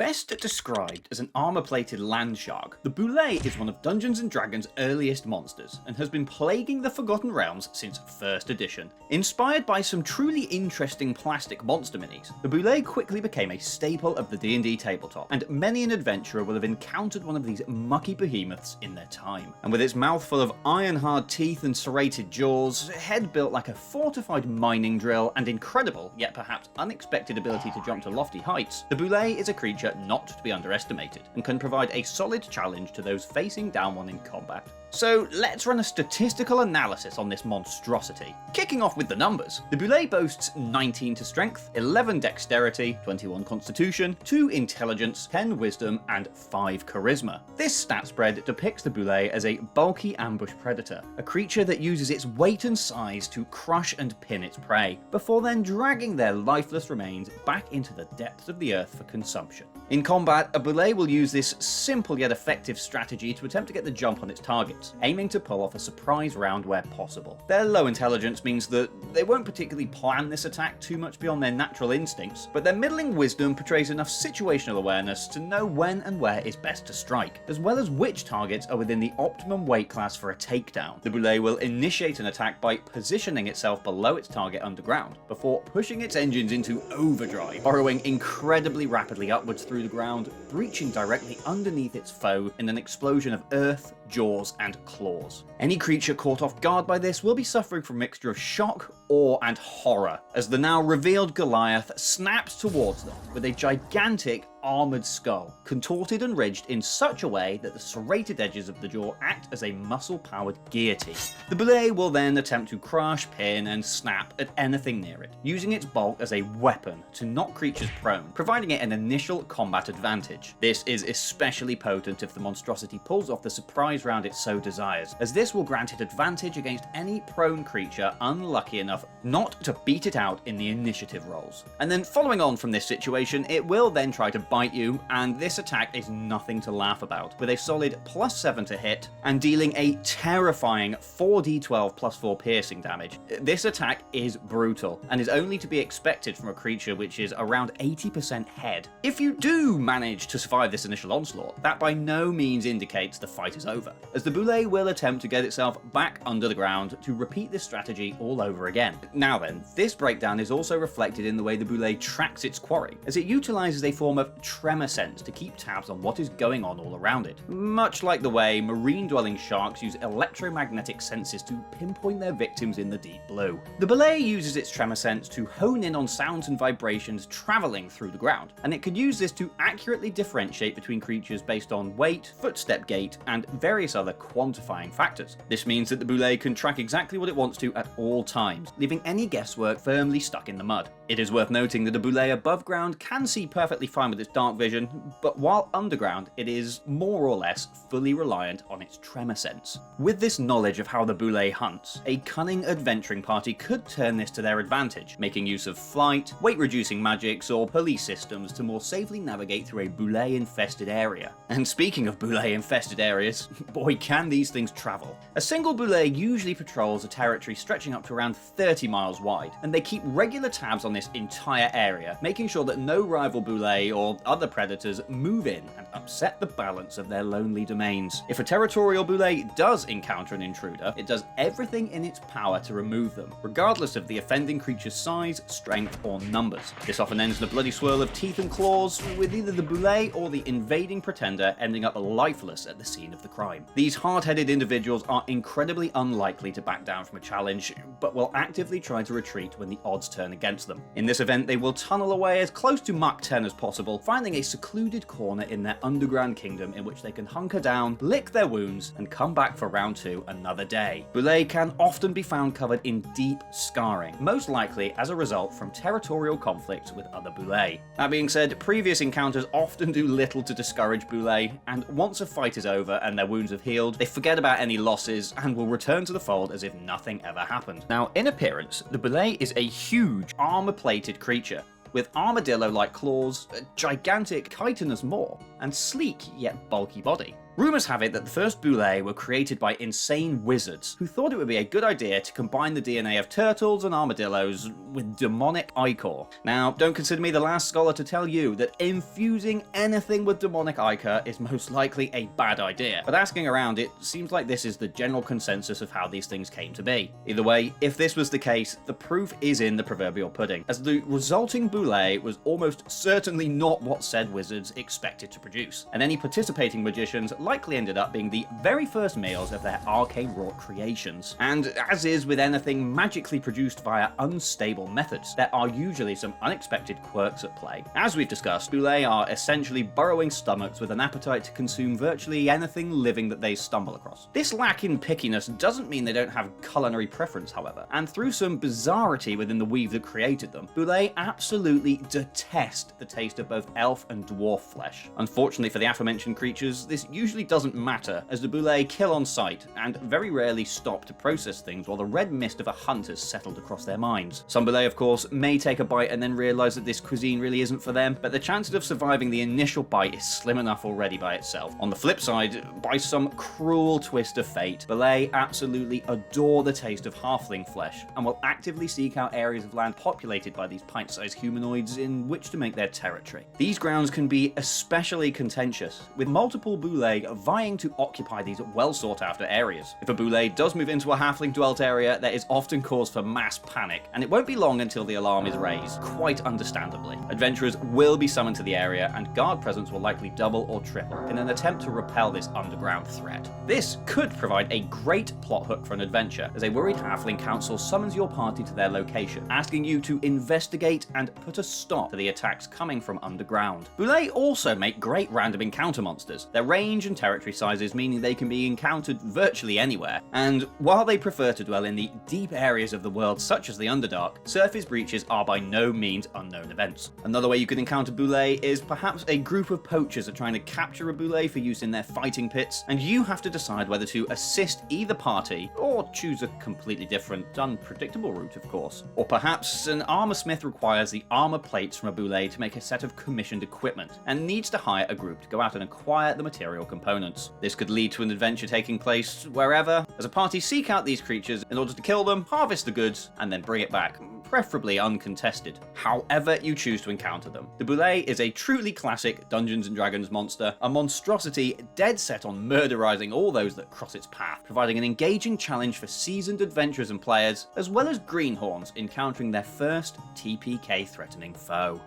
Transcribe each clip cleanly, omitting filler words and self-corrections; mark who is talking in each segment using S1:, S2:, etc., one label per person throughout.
S1: Best described as an armor-plated land shark, the Bulette is one of Dungeons & Dragons' earliest monsters, and has been plaguing the Forgotten Realms since 1st edition. Inspired by some truly interesting plastic monster minis, the Bulette quickly became a staple of the D&D tabletop, and many an adventurer will have encountered one of these mucky behemoths in their time. And with its mouth full of iron-hard teeth and serrated jaws, head built like a fortified mining drill, and incredible, yet perhaps unexpected ability to jump to lofty heights, the Bulette is a creature not to be underestimated, and can provide a solid challenge to those facing down one in combat. So let's run a statistical analysis on this monstrosity. Kicking off with the numbers, the Bulette boasts 19 to strength, 11 dexterity, 21 constitution, 2 intelligence, 10 wisdom, and 5 charisma. This stat spread depicts the Bulette as a bulky ambush predator, a creature that uses its weight and size to crush and pin its prey, before then dragging their lifeless remains back into the depths of the earth for consumption. In combat, a Bulette will use this simple yet effective strategy to attempt to get the jump on its targets, aiming to pull off a surprise round where possible. Their low intelligence means that they won't particularly plan this attack too much beyond their natural instincts, but their middling wisdom portrays enough situational awareness to know when and where is best to strike, as well as which targets are within the optimum weight class for a takedown. The Bulette will initiate an attack by positioning itself below its target underground, before pushing its engines into overdrive, burrowing incredibly rapidly upwards through the ground, breaching directly underneath its foe in an explosion of earth, jaws, and claws. Any creature caught off guard by this will be suffering from a mixture of shock, awe, and horror, as the now revealed Goliath snaps towards them with a gigantic armoured skull, contorted and ridged in such a way that the serrated edges of the jaw act as a muscle-powered guillotine. The Bulette will then attempt to crush, pin, and snap at anything near it, using its bulk as a weapon to knock creatures prone, providing it an initial combat advantage. This is especially potent if the monstrosity pulls off the surprise round it so desires, as this will grant it advantage against any prone creature unlucky enough not to beat it out in the initiative rolls. And then following on from this situation, it will then try to bite you, and this attack is nothing to laugh about, with a solid +7 to hit, and dealing a terrifying 4d12 +4 piercing damage. This attack is brutal, and is only to be expected from a creature which is around 80% head. If you do manage to survive this initial onslaught, that by no means indicates the fight is over, as the Bulette will attempt to get itself back under the ground to repeat this strategy all over again. Now then, this breakdown is also reflected in the way the Bulette tracks its quarry, as it utilises a form of tremor sense to keep tabs on what is going on all around it, much like the way marine-dwelling sharks use electromagnetic senses to pinpoint their victims in the deep blue. The Bulette uses its tremor sense to hone in on sounds and vibrations travelling through the ground, and it could use this to accurately differentiate between creatures based on weight, footstep gait, and various other quantifying factors. This means that the Bulette can track exactly what it wants to at all times, leaving any guesswork firmly stuck in the mud. It is worth noting that a Bulette above ground can see perfectly fine with its dark vision, but while underground, it is more or less fully reliant on its tremor sense. With this knowledge of how the Bulette hunts, a cunning adventuring party could turn this to their advantage, making use of flight, weight-reducing magics, or police systems to more safely navigate through a Bulette-infested area. And speaking of Bulette-infested areas, boy can these things travel. A single Bulette usually patrols a territory stretching up to around 30 miles wide, and they keep regular tabs on this entire area, making sure that no rival Bulette or other predators move in and upset the balance of their lonely domains. If a territorial Bulette does encounter an intruder, it does everything in its power to remove them, regardless of the offending creature's size, strength, or numbers. This often ends in a bloody swirl of teeth and claws, with either the Bulette or the invading pretender ending up lifeless at the scene of the crime. These hard-headed individuals are incredibly unlikely to back down from a challenge, but will actively try to retreat when the odds turn against them. In this event, they will tunnel away as close to Mach 10 as possible, finding a secluded corner in their underground kingdom in which they can hunker down, lick their wounds, and come back for round 2 another day. Bulette can often be found covered in deep scarring, most likely as a result from territorial conflicts with other Bulette. That being said, previous encounters often do little to discourage Bulette, and once a fight is over and their wounds have healed, they forget about any losses and will return to the fold as if nothing ever happened. Now, in appearance, the Bulette is a huge, armor-plated creature, with armadillo-like claws, a gigantic chitinous maw, and sleek yet bulky body. Rumours have it that the first Bulette were created by insane wizards who thought it would be a good idea to combine the DNA of turtles and armadillos with demonic ichor. Now, don't consider me the last scholar to tell you that infusing anything with demonic ichor is most likely a bad idea, but asking around, it seems like this is the general consensus of how these things came to be. Either way, if this was the case, the proof is in the proverbial pudding, as the resulting Bulette was almost certainly not what said wizards expected to produce, and any participating magicians likely ended up being the very first meals of their arcane-wrought creations. And as is with anything magically produced via unstable methods, there are usually some unexpected quirks at play. As we've discussed, Bulette are essentially burrowing stomachs with an appetite to consume virtually anything living that they stumble across. This lack in pickiness doesn't mean they don't have culinary preference, however, and through some bizarrity within the weave that created them, Bulette absolutely detest the taste of both elf and dwarf flesh. Unfortunately for the aforementioned creatures, this usually doesn't matter, as the Bulette kill on sight and very rarely stop to process things while the red mist of a hunt has settled across their minds. Some Bulette, of course, may take a bite and then realise that this cuisine really isn't for them, but the chances of surviving the initial bite is slim enough already by itself. On the flip side, by some cruel twist of fate, Bulette absolutely adore the taste of halfling flesh and will actively seek out areas of land populated by these pint-sized humanoids in which to make their territory. These grounds can be especially contentious, with multiple Bulette vying to occupy these well-sought-after areas. If a Bulette does move into a halfling-dwelt area, there is often cause for mass panic, and it won't be long until the alarm is raised, quite understandably. Adventurers will be summoned to the area, and guard presence will likely double or triple in an attempt to repel this underground threat. This could provide a great plot hook for an adventure, as a worried halfling council summons your party to their location, asking you to investigate and put a stop to the attacks coming from underground. Bulette also make great random encounter monsters. Their range and territory sizes meaning they can be encountered virtually anywhere, and while they prefer to dwell in the deep areas of the world such as the Underdark, surface breaches are by no means unknown events. Another way you could encounter Bulette is perhaps a group of poachers are trying to capture a Bulette for use in their fighting pits, and you have to decide whether to assist either party or choose a completely different, unpredictable route, of course. Or perhaps an armor smith requires the armor plates from a Bulette to make a set of commissioned equipment, and needs to hire a group to go out and acquire the material components. This could lead to an adventure taking place wherever, as a party seek out these creatures in order to kill them, harvest the goods, and then bring it back, preferably uncontested, however you choose to encounter them. The Bulette is a truly classic Dungeons & Dragons monster, a monstrosity dead set on murderizing all those that cross its path, providing an engaging challenge for seasoned adventurers and players, as well as greenhorns encountering their first TPK-threatening foe.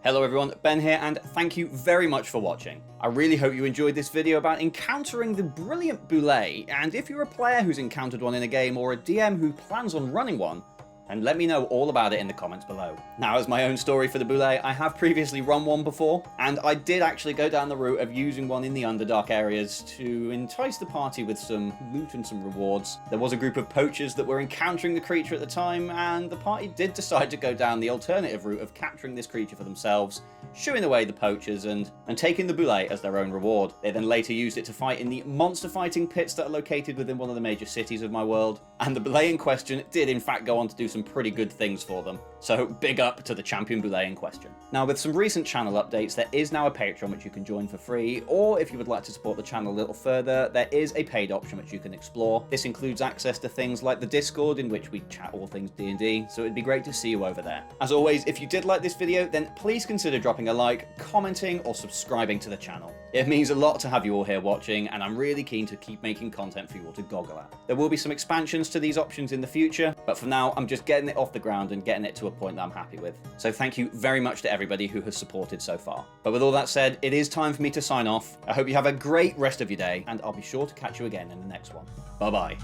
S1: Hello everyone, Ben here, and thank you very much for watching. I really hope you enjoyed this video about encountering the brilliant Bulette, and if you're a player who's encountered one in a game or a DM who plans on running one, and let me know all about it in the comments below. Now, as my own story for the Bulette, I have previously run one before, and I did actually go down the route of using one in the Underdark areas to entice the party with some loot and some rewards. There was a group of poachers that were encountering the creature at the time, and the party did decide to go down the alternative route of capturing this creature for themselves, shooing away the poachers and taking the Bulette as their own reward. They then later used it to fight in the monster fighting pits that are located within one of the major cities of my world, and the Bulette in question did in fact go on to do some pretty good things for them. So big up to the champion Bulette in question. Now, with some recent channel updates, there is now a Patreon which you can join for free, or if you would like to support the channel a little further, there is a paid option which you can explore. This includes access to things like the Discord, in which we chat all things D&D, so it'd be great to see you over there. As always, if you did like this video, then please consider dropping a like, commenting, or subscribing to the channel. It means a lot to have you all here watching, and I'm really keen to keep making content for you all to goggle at. There will be some expansions to these options in the future, but for now, I'm just getting it off the ground and getting it to a point that I'm happy with. So thank you very much to everybody who has supported so far. But with all that said, it is time for me to sign off. I hope you have a great rest of your day, and I'll be sure to catch you again in the next one. Bye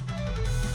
S1: bye.